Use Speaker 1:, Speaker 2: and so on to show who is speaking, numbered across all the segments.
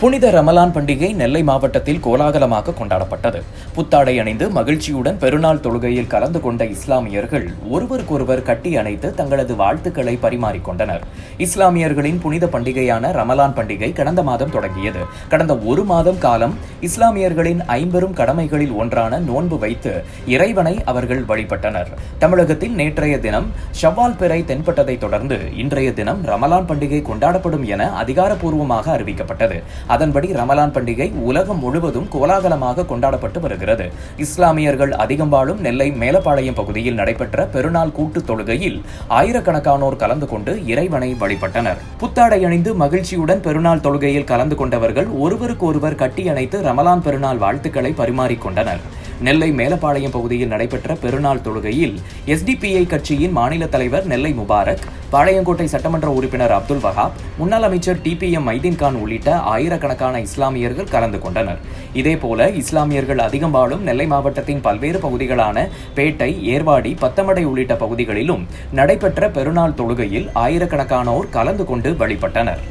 Speaker 1: புனித ரமலான் பண்டிகை நெல்லை மாவட்டத்தில் கோலாகலமாக கொண்டாடப்பட்டது. புத்தாடை அணிந்து மகிழ்ச்சியுடன் பெருநாள் தொழுகையில் கலந்து கொண்ட இஸ்லாமியர்கள் ஒருவருக்கொருவர் கட்டி அணைத்து தங்களது வாழ்த்துக்களை பரிமாறிக்கொண்டனர். இஸ்லாமியர்களின் புனித பண்டிகையான ரமலான் பண்டிகை கடந்த மாதம் தொடங்கியது. கடந்த ஒரு மாதம் காலம் இஸ்லாமியர்களின் ஐம்பெரும் கடமைகளில் ஒன்றான நோன்பு வைத்து இறைவனை அவர்கள் வழிபட்டனர். தமிழகத்தில் நேற்றைய தினம் ஷவ்வால் பிறை தென்பட்டதை தொடர்ந்து இன்றைய தினம் ரமலான் பண்டிகை கொண்டாடப்படும் என அதிகாரப்பூர்வமாக அறிவிக்கப்பட்டது. அதன்படி ரமலான் பண்டிகை உலகம் முழுவதும் கோலாகலமாக கொண்டாடப்பட்டு வருகிறது. இஸ்லாமியர்கள் அதிகம் வாழும் நெல்லை மேலப்பாளையம் பகுதியில் நடைபெற்ற பெருநாள் கூட்டு தொழுகையில் ஆயிரக்கணக்கானோர் கலந்து கொண்டு இறைவனை வழிபட்டனர். புத்தாடை அணிந்து மகிழ்ச்சியுடன் பெருநாள் தொழுகையில் கலந்து கொண்டவர்கள் ஒருவருக்கொருவர் கட்டியணைத்து ரமலான் பெருநாள் வாழ்த்துக்களை பரிமாறிக்கொண்டனர். நெல்லை மேலப்பாளையம் பகுதியில் நடைபெற்ற பெருநாள் தொழுகையில் எஸ்டிபிஐ கட்சியின் மாநில தலைவர் நெல்லை முபாரக், பாளையங்கோட்டை சட்டமன்ற உறுப்பினர் அப்துல் வஹாப், முன்னாள் அமைச்சர் டிபிஎம் மைதீன்கான் உள்ளிட்ட ஆயிரக்கணக்கான இஸ்லாமியர்கள் கலந்து கொண்டனர். இதேபோல இஸ்லாமியர்கள் அதிகம் வாழும் நெல்லை மாவட்டத்தின் பல்வேறு பகுதிகளான பேட்டை, ஏர்வாடி, பத்தமடை உள்ளிட்ட பகுதிகளிலும் நடைபெற்ற பெருநாள் தொழுகையில் ஆயிரக்கணக்கானோர் கலந்து கொண்டு வழிபட்டனர்.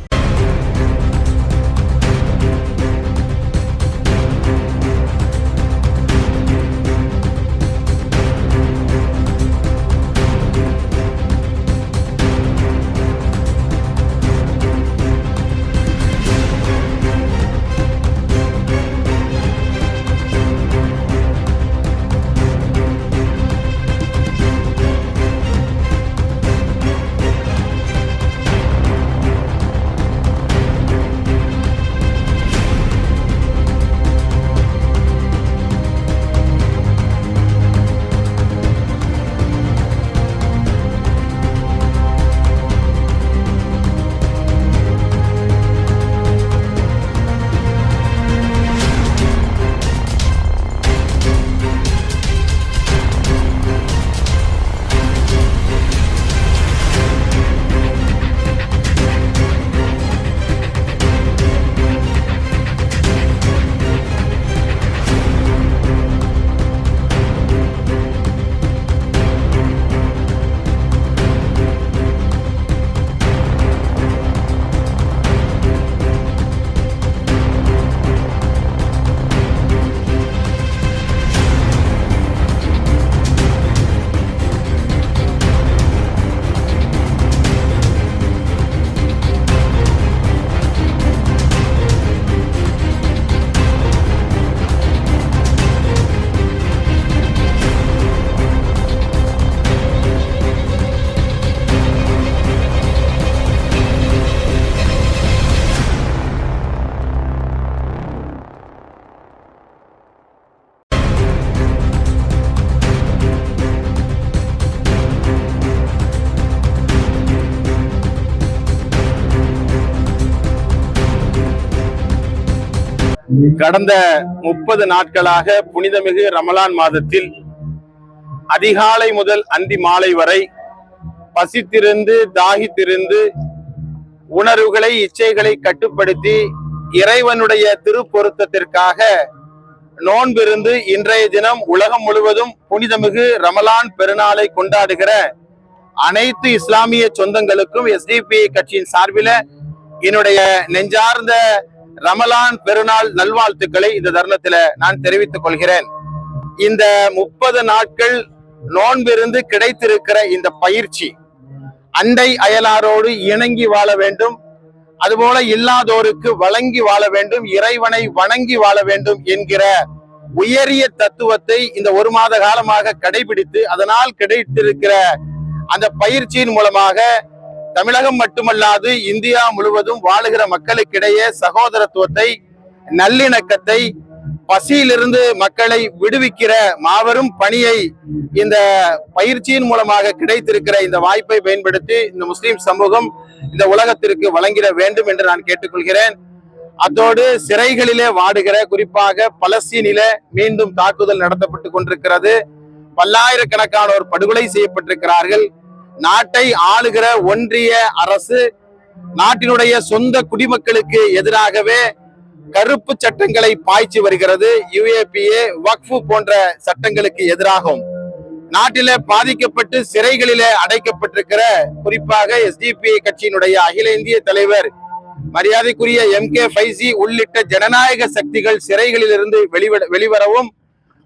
Speaker 2: கடந்த 30 நாட்களாக புனிதமிகு ரமலான் மாதத்தில் அதிகாலை முதல் அந்தி மாலை வரை பசித்திருந்து தாகித்திருந்து உணர்வுகளை, இச்சைகளை கட்டுப்படுத்தி இறைவனுடைய திருப்பொருத்தத்திற்காக நோன்பிருந்து இன்றைய தினம் உலகம் முழுவதும் புனிதமிகு ரமலான் பெருநாளை கொண்டாடுகிற அனைத்து இஸ்லாமிய சொந்தங்களுக்கும் எஸ்டிபிஐ கட்சியின் சார்பில என்னுடைய நெஞ்சார்ந்த ரமலான் பெருநாள் நல்வாழ்த்துக்களை இந்த தருணத்துல நான் தெரிவித்துக் கொள்கிறேன். இந்த 30 நாட்கள் நோன்பிருந்து கிடைத்திருக்கிற இந்த பயிற்சி அண்டை அயலாரோடு இணங்கி வாழ வேண்டும், அதுபோல இல்லாதோருக்கு வழங்கி வாழ வேண்டும், இறைவனை வணங்கி வாழ வேண்டும் என்கிற உயரிய தத்துவத்தை இந்த ஒரு மாத காலமாக கடைபிடித்து அதனால் கிடைத்திருக்கிற அந்த பயிற்சியின் மூலமாக தமிழகம் மட்டுமல்லாது இந்தியா முழுவதும் வாழுகிற மக்களுக்கிடையே சகோதரத்துவத்தை, நல்லிணக்கத்தை, பசியிலிருந்து மக்களை விடுவிக்கிற மாபெரும் பணியை இந்த பயிற்சியின் மூலமாக கிடைத்திருக்கிற இந்த வாய்ப்பை பயன்படுத்தி இந்த முஸ்லிம் சமூகம் இந்த உலகத்திற்கு வழங்கிட வேண்டும் என்று நான் கேட்டுக்கொள்கிறேன். அதோடு சிறைகளிலே வாடுகிற, குறிப்பாக பலஸ்தீனிலே மீண்டும் தாக்குதல் நடத்தப்பட்டு கொண்டிருக்கிறது. பல்லாயிரக்கணக்கானோர் படுகொலை செய்யப்பட்டிருக்கிறார்கள். நாட்டை ஆளுகிற ஒன்றிய அரசு நாட்டினுடைய சொந்த குடிமக்களுக்கு எதிராகவே கருப்பு சட்டங்களை பாய்ச்சி வருகிறது. யுஏபிஏ, வக்ஃபு போன்ற சட்டங்களுக்கு எதிராகும். நாட்டிலே பாதிக்கப்பட்டு சிறைகளிலே அடைக்கப்பட்டிருக்கிற குறிப்பாக எஸ்டிபிஐ கட்சியினுடைய அகில இந்திய தலைவர் மரியாதைக்குரிய MK ஃபைசி உள்ளிட்ட ஜனநாயக சக்திகள் சிறைகளில் இருந்து வெளிவரவும்,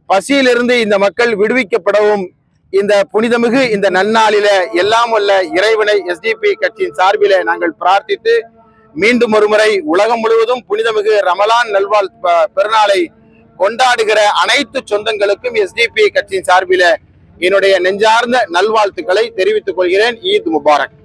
Speaker 2: பசியிலிருந்து இந்த மக்கள் விடுவிக்கப்படவும் இந்த புனிதமிகு இந்த நன்னாளில எல்லாம் வல்ல இறைவனை SDP கட்சியின் சார்பில நாங்கள் பிரார்த்தித்து, மீண்டும் ஒருமுறை உலகம் முழுவதும் புனிதமிகு ரமலான் நல்வாழ் பெருநாளை கொண்டாடுகிற அனைத்து சொந்தங்களுக்கும் SDP கட்சியின் சார்பில என்னுடைய நெஞ்சார்ந்த நல்வாழ்த்துக்களை தெரிவித்துக் கொள்கிறேன். ஈத் முபாரக்.